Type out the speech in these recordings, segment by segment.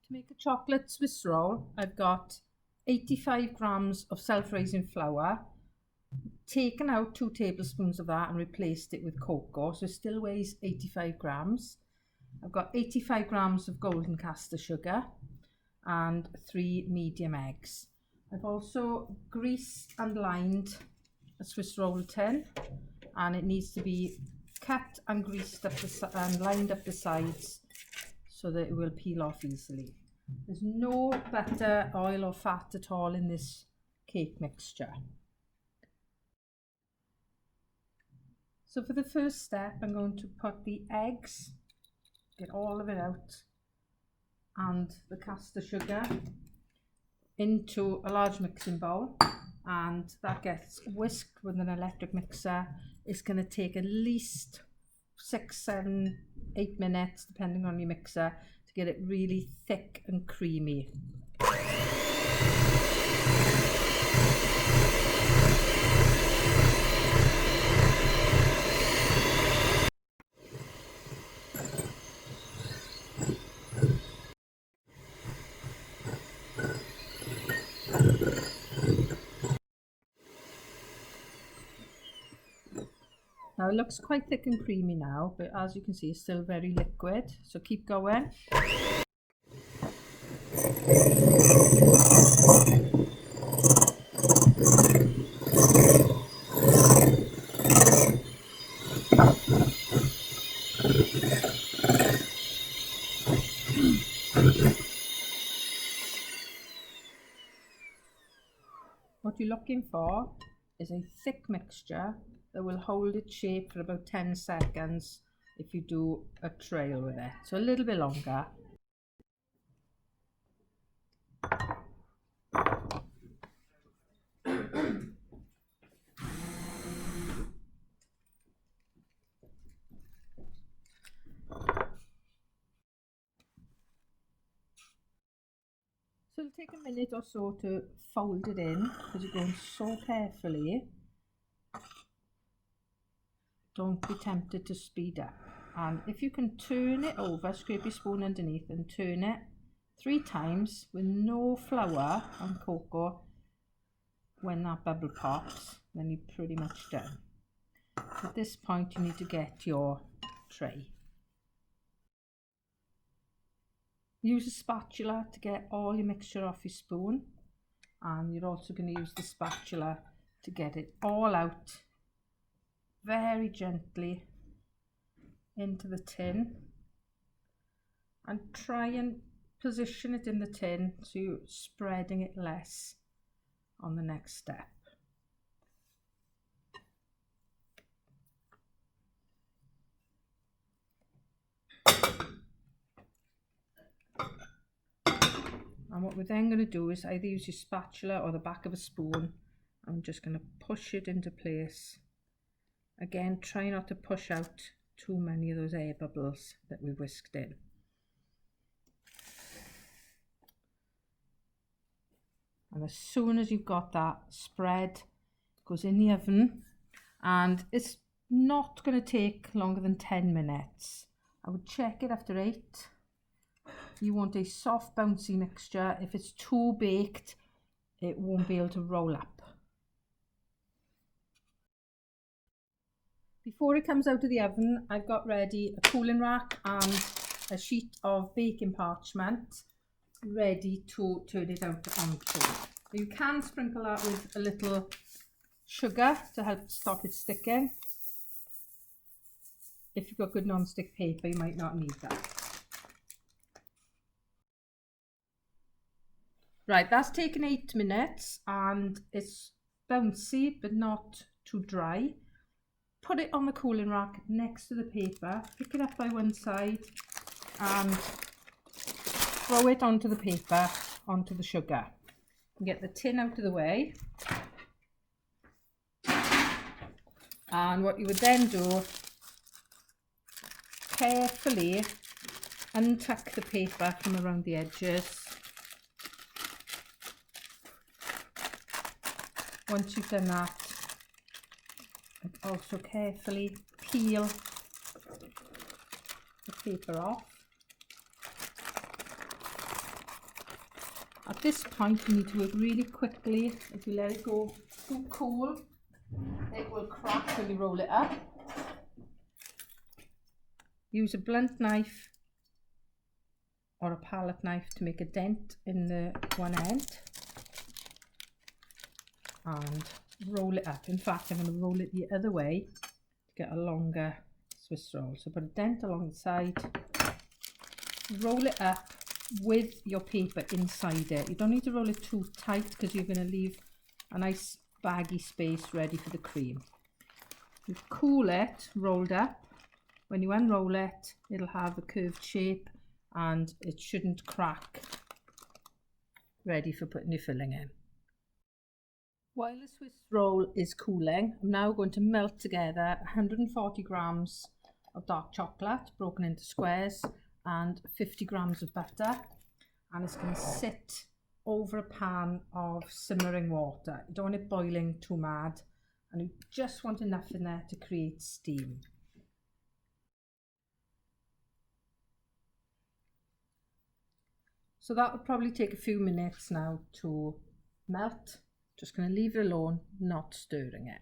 To make a chocolate Swiss roll, I've got 85 grams of self-raising flour, taken out 2 tablespoons of that and replaced it with cocoa, so it still weighs 85 grams. I've got 85 grams of golden caster sugar and 3 medium eggs. I've also greased and lined a Swiss roll tin, and it needs to be cut and greased up and lined up the sides so that it will peel off easily. There's no butter, oil or fat at all in this cake mixture. So for the first step, I'm going to put the eggs, get all of it out, and the caster sugar into a large mixing bowl, and that gets whisked with an electric mixer. It's going to take at least 6, 7, 8 minutes, depending on your mixer, to get it really thick and creamy. Now it looks quite thick and creamy now, but as you can see, it's still very liquid, so keep going. What you're looking for is a thick mixture that will hold its shape for about 10 seconds if you do a trail with it, so a little bit longer. So it'll take a minute or so to fold it in because you're going so carefully. Don't be tempted to speed up. And if you can turn it over, scrape your spoon underneath and turn it 3 times with no flour and cocoa, when that bubble pops, then you're pretty much done. At this point, you need to get your tray. Use a spatula to get all your mixture off your spoon, and you're also going to use the spatula to get it all out very gently into the tin, and try and position it in the tin so you're spreading it less on the next step. And what we're then going to do is either use your spatula or the back of a spoon. I'm just going to push it into place. Again, try not to push out too many of those air bubbles that we whisked in. And as soon as you've got that spread, it goes in the oven, and it's not going to take longer than 10 minutes. I would check it after 8. You want a soft, bouncy mixture. If it's too baked, it won't be able to roll up. Before it comes out of the oven, I've got ready a cooling rack and a sheet of baking parchment ready to turn it out onto. You can sprinkle that with a little sugar to help stop it sticking. If you've got good non-stick paper, you might not need that. Right, that's taken 8 minutes and it's bouncy but not too dry. Put it on the cooling rack next to the paper, pick it up by one side and throw it onto the paper, onto the sugar. Get the tin out of the way. And what you would then do, carefully untuck the paper from around the edges. Once you've done that, also carefully peel the paper off. At this point you need to work really quickly. If you let it go too cool, it will crack when you roll it up. Use a blunt knife or a palette knife to make a dent in the one end and roll it up. In fact, I'm going to roll it the other way to get a longer Swiss roll. So put a dent along the side, roll it up with your paper inside it. You don't need to roll it too tight because you're going to leave a nice baggy space ready for the cream. You cool it rolled up. When you unroll it, it'll have a curved shape and it shouldn't crack, ready for putting your filling in. While the Swiss roll is cooling, I'm now going to melt together 140 grams of dark chocolate broken into squares and 50 grams of butter, and it's going to sit over a pan of simmering water. You don't want it boiling too mad, and you just want enough in there to create steam. So that will probably take a few minutes now to melt. Just going to leave it alone, not stirring it.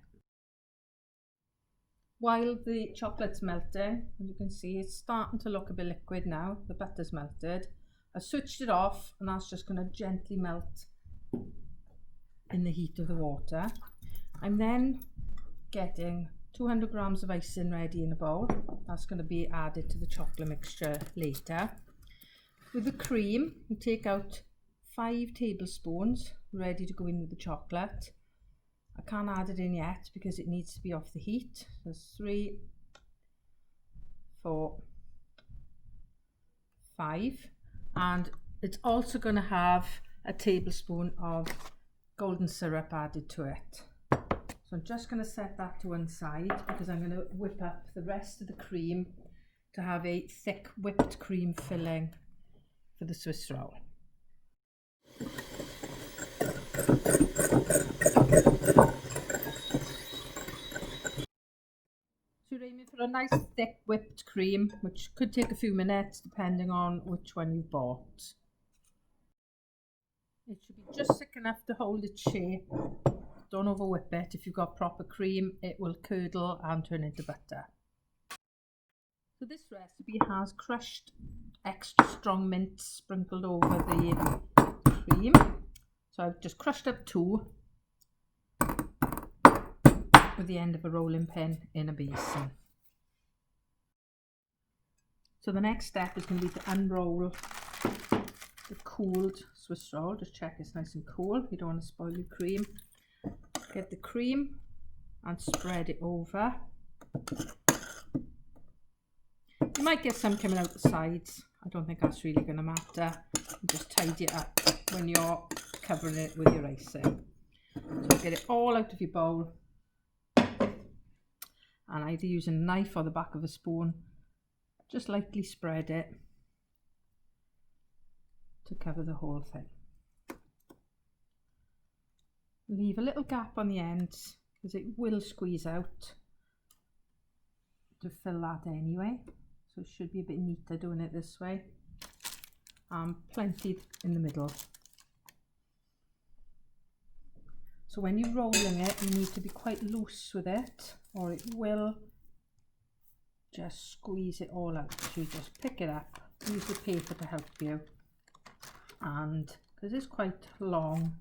While the chocolate's melting, as you can see, it's starting to look a bit liquid now. The butter's melted. I switched it off and that's just going to gently melt in the heat of the water. I'm then getting 200 grams of icing ready in a bowl. That's going to be added to the chocolate mixture later. With the cream, you take out 5 tablespoons ready to go in with the chocolate. I can't add it in yet because it needs to be off the heat. There's 3, 4, 5, and it's also going to have a tablespoon of golden syrup added to it. So I'm just going to set that to one side because I'm going to whip up the rest of the cream to have a thick whipped cream filling for the Swiss roll. So you're aiming for a nice thick whipped cream, which could take a few minutes depending on which one you bought. It should be just thick enough to hold its shape. Don't over whip it. If you've got proper cream, it will curdle and turn into butter. So this recipe has crushed extra strong mint sprinkled over the cream. So I've just crushed up 2 with the end of a rolling pin in a basin. So the next step is going to be to unroll the cooled Swiss roll. Just check it's nice and cool. You don't want to spoil your cream. Get the cream and spread it over. You might get some coming out the sides. I don't think that's really going to matter. You just tidy it up when you're covering it with your icing. So get it all out of your bowl and either use a knife or the back of a spoon, just lightly spread it to cover the whole thing. Leave a little gap on the ends because it will squeeze out to fill that anyway. So it should be a bit neater doing it this way. Plenty in the middle. So when you're rolling it, you need to be quite loose with it or it will just squeeze it all out. So you just pick it up, use the paper to help you, and because it's quite long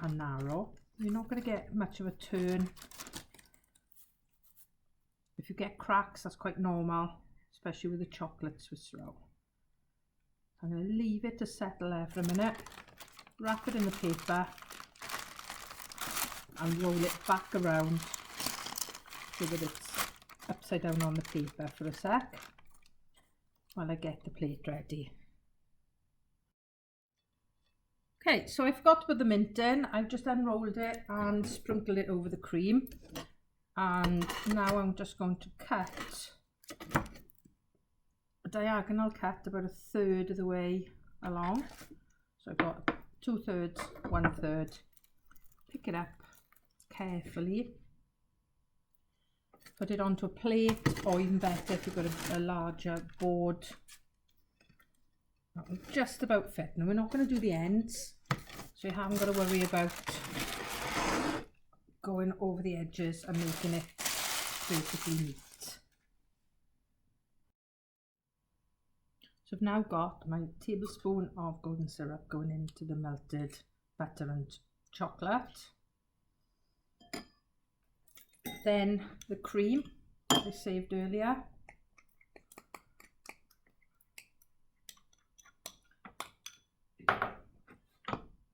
and narrow, you're not going to get much of a turn. If you get cracks, that's quite normal, especially with the chocolate Swiss roll. I'm going to leave it to settle there for a minute, wrap it in the paper and roll it back around so that it's upside down on the paper for a sec while I get the plate ready. Okay, so I forgot to put the mint in. I've just unrolled it and sprinkled it over the cream. And now I'm just going to cut a diagonal cut about 1/3 of the way along. So I've got 2/3, 1/3. Pick it up carefully. Put it onto a plate, or even better if you've got a larger board. That will just about fit. Now we're not going to do the ends, so you haven't got to worry about going over the edges and making it basically neat. So I've now got my tablespoon of golden syrup going into the melted butter and chocolate. Then the cream I saved earlier.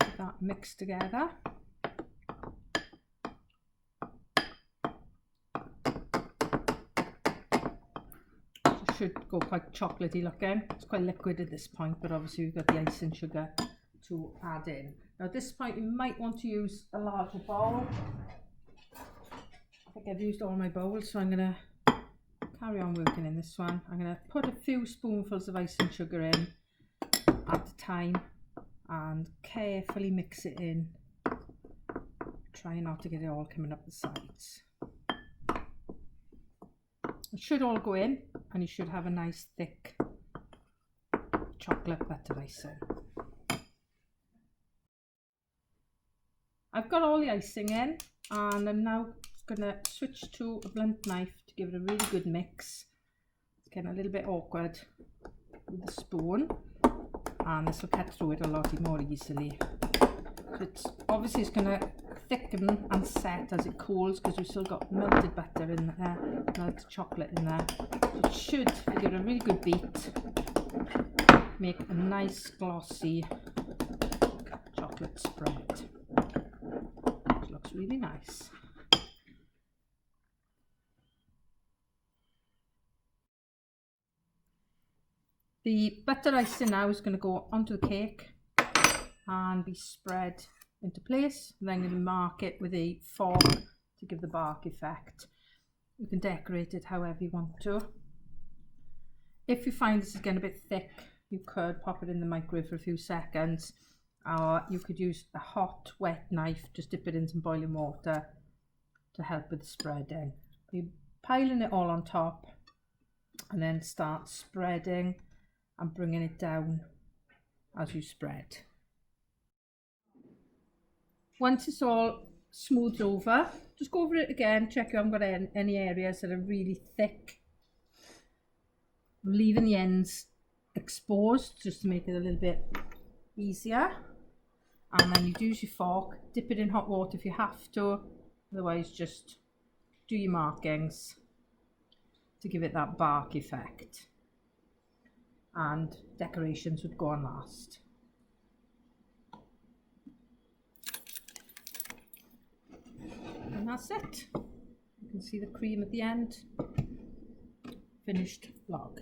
Get that mixed together. Should go quite chocolatey looking. It's quite liquid at this point, but obviously we've got the icing sugar to add in. Now at this point you might want to use a larger bowl. I think I've used all my bowls, so I'm going to carry on working in this one. I'm going to put a few spoonfuls of icing sugar in at a time and carefully mix it in. Try not to get it all coming up the sides. It should all go in and you should have a nice thick chocolate butter icing. I've got all the icing in and I'm now going to switch to a blunt knife to give it a really good mix. It's getting a little bit awkward with the spoon and this will cut through it a lot more easily. So it's obviously it's going to thicken and set as it cools because we've still got melted butter in there, melted chocolate in there. So it should, if you give it a really good beat, make a nice glossy chocolate spread. Which looks really nice. The butter icing now is going to go onto the cake and be spread into place. And then I'm going to mark it with a fork to give the bark effect. You can decorate it however you want to. If you find this is getting a bit thick, you could pop it in the microwave for a few seconds, or you could use a hot wet knife, just dip it in some boiling water to help with the spreading. You're piling it all on top and then start spreading and bringing it down as you spread. Once it's all smoothed over, just go over it again, check you haven't got any areas that are really thick. I'm leaving the ends exposed just to make it a little bit easier. And then you use your fork, dip it in hot water if you have to, otherwise just do your markings to give it that bark effect. And decorations would go on last. And that's it. You can see the cream at the end. Finished vlog.